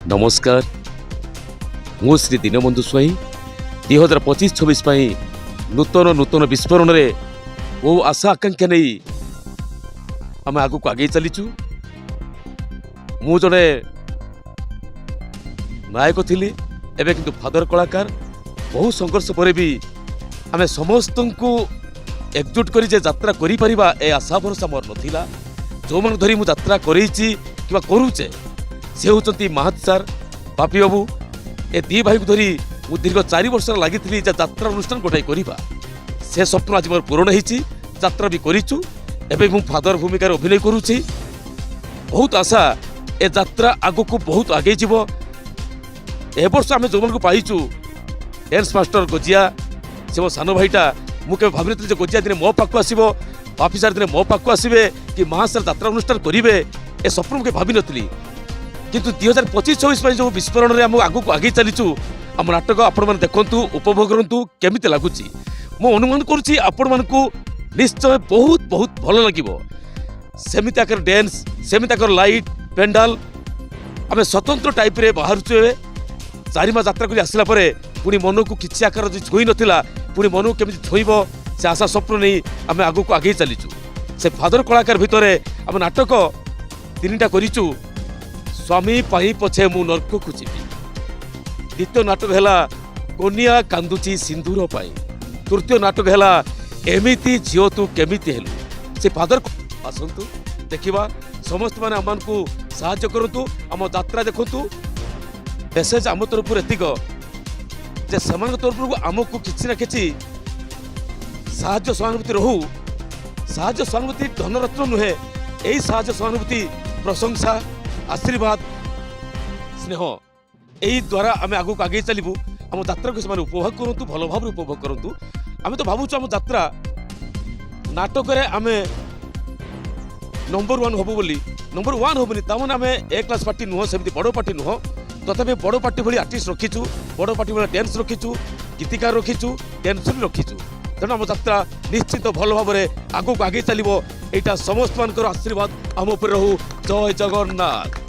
नमस्कार मु श्री दीनबंधु स्वाई 2025-26 नूतन नूतन विस्फोरण रे वो आशा आकांक्षा नहीं आम आग को आगे चलीचु। मु जड़े नायक थी एवं किंतु फादर कलाकार बहु संघर्ष पर भी आम समस्त को एकजुट कर यात्रा करिपरिबा ए आशा भरोसा मोर नथिला। जो मन धरी मु यात्रा करेची किबा करूचे से होचंती महात सार बापी बाबू ए दी भाई को धरी मु दीर्घ 4 वर्ष लगी यात्रा अनुष्ठान गोटाई करवा से स्वप्न आज मोर पूरण होती। यात्रा भी करूँ एवं मु फादर भूमिकार अभिनय करुँची। बहुत आशा ए यात्रा आग को बहुत आगे जीव। ए वर्ष आम जो मन को पाइचु डांस मास्टर गोजिया से मो सान भाईटा मुझे भावी नी गोजिया दिन मो पाक आसो बापी सार दिन मो पाक आसवे कि महासार यात्रा अनुष्ठान करेंगे ए स्वप्न मुझे भावी नी। किंतु 2025-26 जो विस्फोरण में आम आग को आगे चलीचु आम नाटक आपण मैंने देखु उपभोग करूँ केमी लगुच मो अनुमान करुँची आपण मानकु निश्चय बहुत बहुत भल लगे। सेमिति आकर डांस सेमिति आकर लाइट पेंडाल आम स्वतंत्र टाइप रे बाहर 4 मास यात्रा कर आसला पुणी मन को किसी आकार छुई नाला पुणी मन को केमी छुईब से आशा स्वप्न नहीं आम आग को आगे चलीचु। से फादर कलाकार भितर आम नाटक 3टा करूँ। स्वामी पाई पछे मु नर्क को जीवी। द्वितीय नाटक है कनिया कांदुची सिंदूर पाई। तृतीय नाटक है एमिति झील तू केमिति हेलु। से फादर आसतु देखा समस्त मैंने आम को साहाय्य करूँ आम यात्रा देखु। मेसेज आम तरफ एतिक जे समान तरफ आमको किसी ना किसी साहाय्य सहानुभूति रहू। साहाय्य सहानुभूति धनरत्न नुहे यही साहाय्य सहानुभूति प्रशंसा आशीर्वाद स्नेह यही द्वारा आम आग को आगे चलू। आम यात्रा को से उपभोग करूँ भल भाव उपभोग करूँ। आम तो भावुँ आम यात्रा नाटक आम नंबर 1 हबू बोली नंबर 1 हबनी तमें आम ए क्लास पार्टी नुह सेमती बड़ पार्टी नुह तथापि बड़ पार्टी भाई आर्टिस्ट रखीचु बड़ पार्टी भाई डांस रखीचु गीतिकार रखीचु डांस भी रखीचु। तेणु आम यात्रा निश्चित भल भाव आग को आगे चलो। यहाँ समस्त मान आशीर्वाद आम उपर रहू। जय जगन्नाथ।